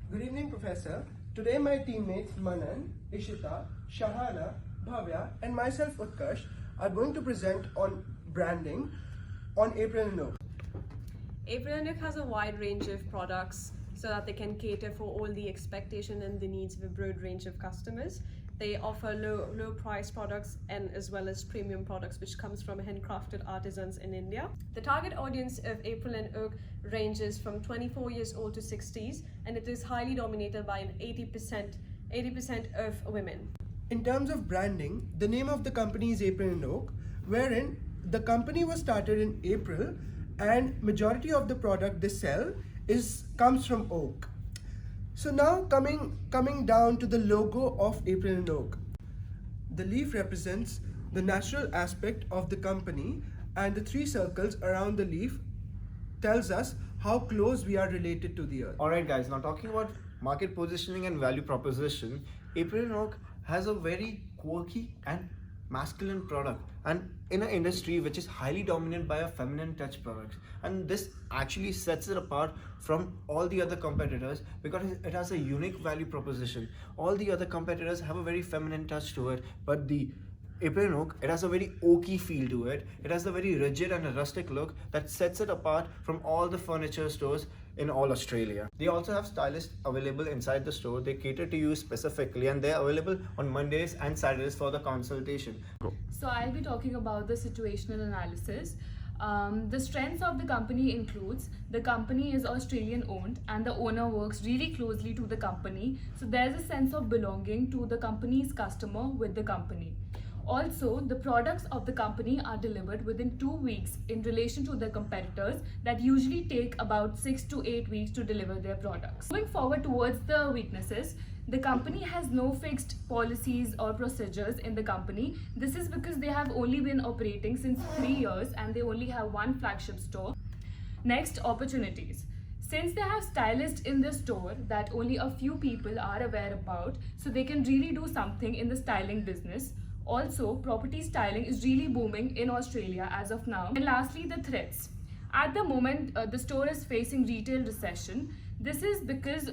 Good evening, Professor. Today, my teammates Manan, Ishita, Shahana, Bhavya, and myself, Utkarsh, are going to present on branding on April and Oak. April & Nook has a wide range of products so that they can cater for all the expectation and the needs of a broad range of customers. They offer low price products and as well as premium products which comes from handcrafted artisans in India. The target audience of April & Oak ranges from 24 years old to 60s, and it is highly dominated by an 80% of women. In terms of branding, the name of the company is April and Oak, wherein the company was started in April and majority of the product they sell comes from oak. So now coming down to the logo of April and Oak. The leaf represents the natural aspect of the company, and the three circles around the leaf tells us how close we are related to the earth. Alright guys, now talking about market positioning and value proposition, April and Oak has a very quirky and masculine product, and in an industry which is highly dominated by a feminine touch products, and this actually sets it apart from all the other competitors because it has a unique value proposition. All the other competitors have a very feminine touch to it, but the April and Oak, it has a very oaky feel to it. It has a very rigid and a rustic look that sets it apart from all the furniture stores in all Australia. They also have stylists available inside the store. They cater to you specifically, and they're available on Mondays and Saturdays for the consultation. So I'll be talking about the situational analysis. The strengths of the company includes the company is Australian owned and the owner works really closely to the company. So there's a sense of belonging to the company's customer with the company. Also, the products of the company are delivered within 2 weeks in relation to their competitors that usually take about 6 to 8 weeks to deliver their products. Moving forward towards the weaknesses, the company has no fixed policies or procedures in the company. This is because they have only been operating since 3 years and they only have one flagship store. Next, opportunities. Since they have stylists in the store that only a few people are aware about, so they can really do something in the styling business. Also, property styling is really booming in Australia as of now. And lastly, the threats. At the moment, the store is facing retail recession. This is because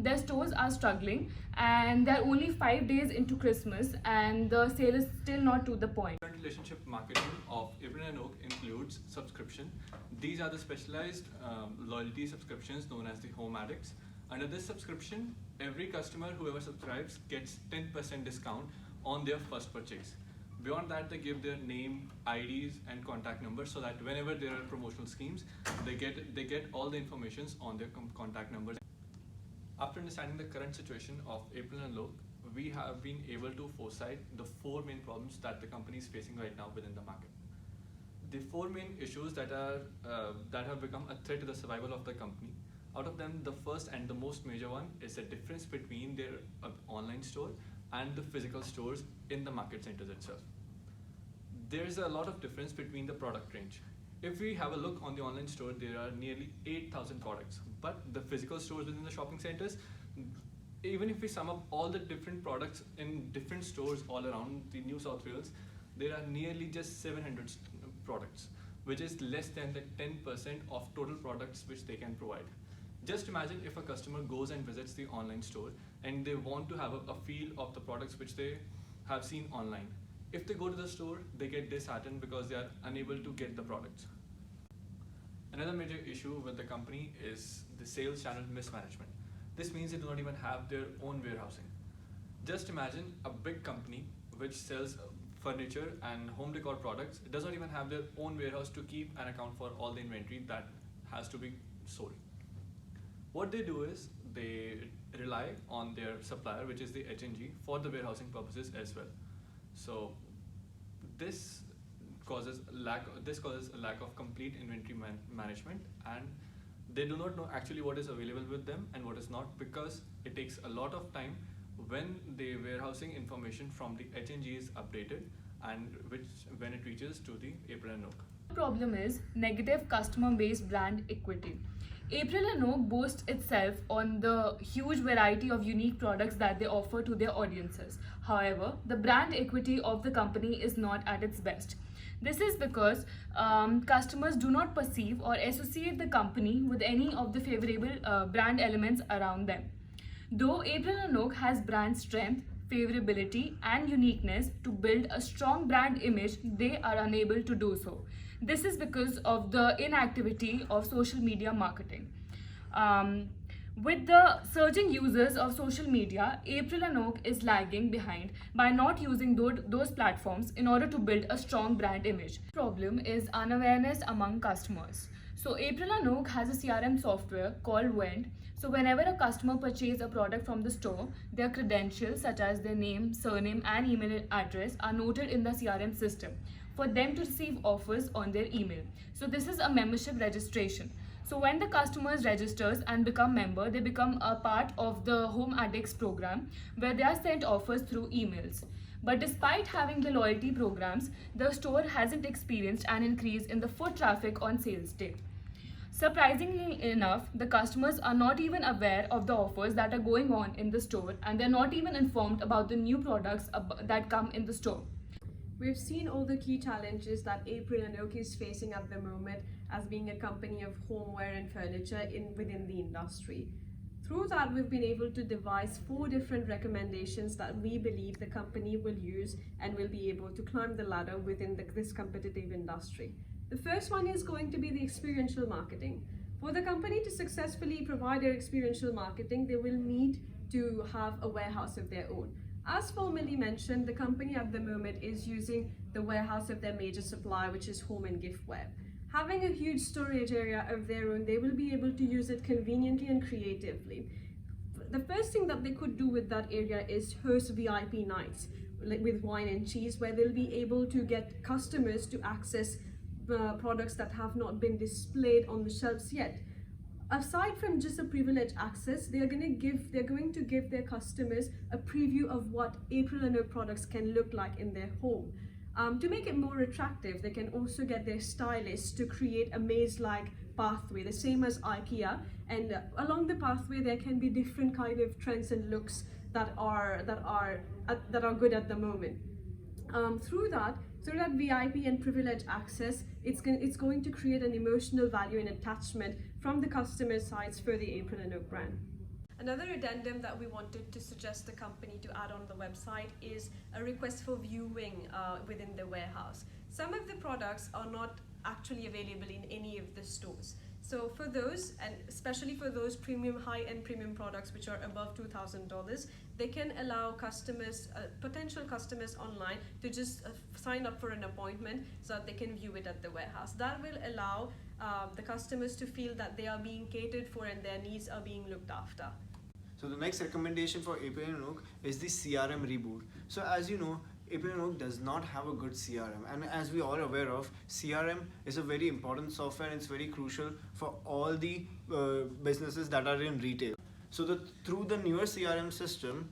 their stores are struggling and they're only 5 days into Christmas and the sale is still not to the point. Current relationship marketing of April and Oak includes subscription. These are the specialized loyalty subscriptions known as the Home Addicts. Under this subscription, every customer whoever subscribes gets 10% discount on their first purchase. Beyond that, they give their name, IDs and contact numbers so that whenever there are promotional schemes, they get all the informations on their contact numbers. After understanding the current situation of April and Oak, we have been able to foresight the 4 main problems that the company is facing right now within the market. The 4 main issues that have become a threat to the survival of the company. Out of them, the first and the most major one is the difference between their online store and the physical stores in the market centers itself. There is a lot of difference between the product range. If we have a look on the online store, there are nearly 8,000 products, but the physical stores within the shopping centers, even if we sum up all the different products in different stores all around the New South Wales, there are nearly just 700 products, which is less than the 10% of total products which they can provide. Just imagine if a customer goes and visits the online store and they want to have a feel of the products which they have seen online. If they go to the store, they get disheartened because they are unable to get the products. Another major issue with the company is the sales channel mismanagement. This means they do not even have their own warehousing. Just imagine a big company which sells furniture and home decor products. It does not even have their own warehouse to keep an account for all the inventory that has to be sold. What they do is they rely on their supplier, which is the HNG, for the warehousing purposes as well. So this causes a lack of complete inventory management, and they do not know actually what is available with them and what is not, because it takes a lot of time when the warehousing information from the HNG is updated and when it reaches to the April and Oak. The problem is negative customer-based brand equity. April and Oak boasts itself on the huge variety of unique products that they offer to their audiences. However, the brand equity of the company is not at its best. This is because customers do not perceive or associate the company with any of the favorable brand elements around them. Though April and Oak has brand strength, favorability, and uniqueness to build a strong brand image, they are unable to do so. This is because of the inactivity of social media marketing. Um, with the surging users of social media, April and Oak is lagging behind by not using those platforms in order to build a strong brand image. Problem is unawareness among customers. So April and Oak has a CRM software called Wend. So whenever a customer purchases a product from the store, their credentials such as their name, surname, and email address are noted in the CRM system for them to receive offers on their email. So this is a membership registration. So when the customers registers and become member, they become a part of the Home Addicts program where they are sent offers through emails. But despite having the loyalty programs, the store hasn't experienced an increase in the foot traffic on sales day. Surprisingly enough, the customers are not even aware of the offers that are going on in the store, and they're not even informed about the new products that come in the store. We've seen all the key challenges that April and Oak is facing at the moment as being a company of homeware and furniture within the industry. Through that, we've been able to devise 4 different recommendations that we believe the company will use and will be able to climb the ladder within this competitive industry. The first one is going to be the experiential marketing. For the company to successfully provide their experiential marketing, they will need to have a warehouse of their own. As formerly mentioned, the company at the moment is using the warehouse of their major supplier, which is Home and Giftware. Having a huge storage area of their own, they will be able to use it conveniently and creatively. The first thing that they could do with that area is host VIP nights with wine and cheese, where they'll be able to get customers to access products that have not been displayed on the shelves yet. Aside from just a privileged access, they're going to give their customers a preview of what April and Oak products can look like in their home. To make it more attractive, they can also get their stylists to create a maze-like pathway, the same as IKEA, and along the pathway there can be different kind of trends and looks that are good at the moment. Through that VIP and privileged access, it's going to create an emotional value and attachment from the customer sides for the April and Oak brand. Another addendum that we wanted to suggest the company to add on the website is a request for viewing within the warehouse. Some of the products are not actually available in any of the stores. So for those, and especially for those high-end premium products which are above $2,000, they can allow customers, potential customers online, to just sign up for an appointment so that they can view it at the warehouse. That will allow the customers to feel that they are being catered for and their needs are being looked after. So the next recommendation for April and Oak is the CRM reboot. So as you know, April and Oak does not have a good CRM, and as we all are aware of, CRM is a very important software and it's very crucial for all the businesses that are in retail. So through the newer CRM system,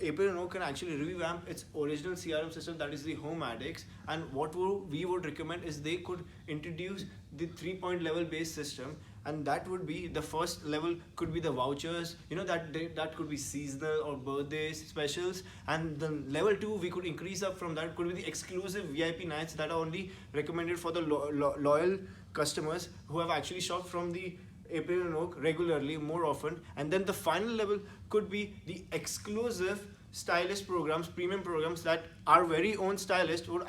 April and Oak can actually revamp its original CRM system, that is the Home Addicts, and what we would recommend is they could introduce the 3-point level based system, and that would be the first level could be the vouchers, that could be seasonal or birthday specials, and the level 2 we could increase up from that could be the exclusive VIP nights that are only recommended for the loyal customers who have actually shopped from the April and Oak regularly, more often. And then the final level could be the exclusive stylist programs, premium programs, that our very own stylist will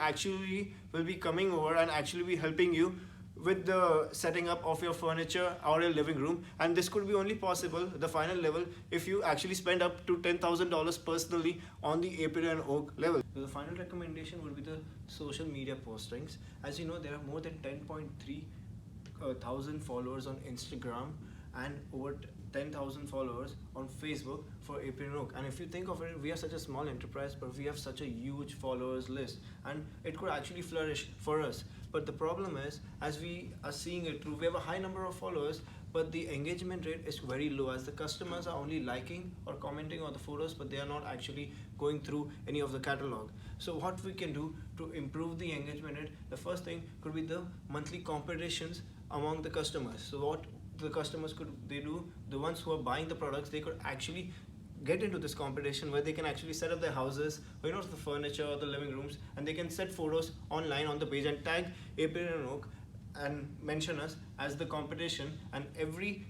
be coming over and actually be helping you with the setting up of your furniture or your living room. And this could be only possible, the final level, if you actually spend up to $10,000 personally on the April and Oak level. So the final recommendation would be the social media postings. As you know, there are more than 10.3 thousand followers on Instagram and over 10,000 followers on Facebook for April and Oak. And if you think of it, we are such a small enterprise, but we have such a huge followers list, and it could actually flourish for us. But the problem is, as we are seeing it through, we have a high number of followers, but the engagement rate is very low, as the customers are only liking or commenting on the photos, but they are not actually going through any of the catalog. So what we can do to improve the engagement rate, the first thing could be the monthly competitions among the customers. So what the customers do, the ones who are buying the products, they could actually get into this competition where they can actually set up their houses, the furniture or the living rooms, and they can set photos online on the page and tag April and Oak and mention us as the competition. And every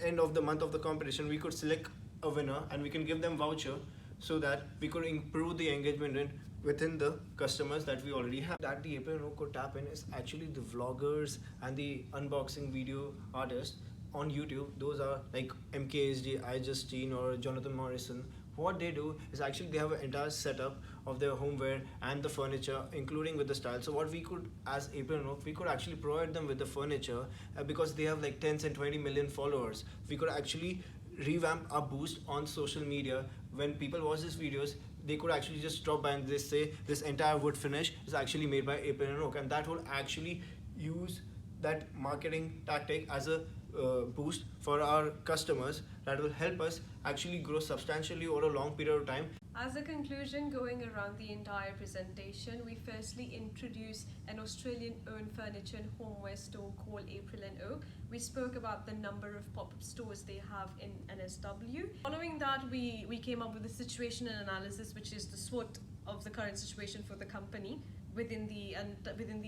end of the month of the competition, we could select a winner and we can give them voucher so that we could improve the engagement rate within the customers that we already have. That the April and Oak could tap in is actually the vloggers and the unboxing video artists on YouTube. Those are like MKHD, iJustine or Jonathan Morrison. What they do is actually they have an entire setup of their homeware and the furniture, including with the style. So what we could, as April and Oak, we could actually provide them with the furniture because they have like 10 and 20 million followers. We could actually revamp our boost on social media. When people watch these videos, they could actually just drop by and they say this entire wood finish is actually made by April and Oak, and that will actually use that marketing tactic as a boost for our customers that will help us actually grow substantially over a long period of time. As a conclusion, going around the entire presentation, we firstly introduced an Australian-owned furniture and homeware store called April and Oak. We spoke about the number of pop-up stores they have in NSW. Following that, we came up with a situational analysis, which is the SWOT of the current situation for the company within the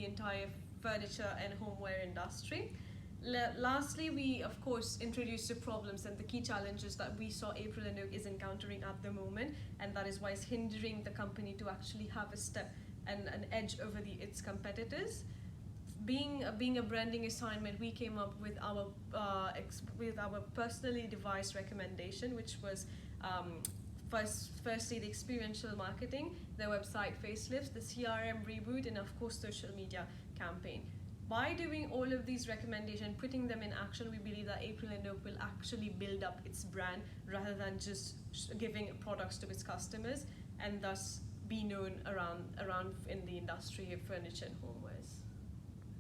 entire furniture and homeware industry. Lastly, we of course introduced the problems and the key challenges that we saw April and Oak is encountering at the moment, and that is why it's hindering the company to actually have a step and an edge over its competitors. Being a branding assignment, we came up with our personally devised recommendation, which was firstly the experiential marketing, the website facelifts, the CRM reboot, and of course social media campaign. By doing all of these recommendations, putting them in action, we believe that April and Oak will actually build up its brand rather than just giving products to its customers, and thus be known around in the industry of furniture and homeware.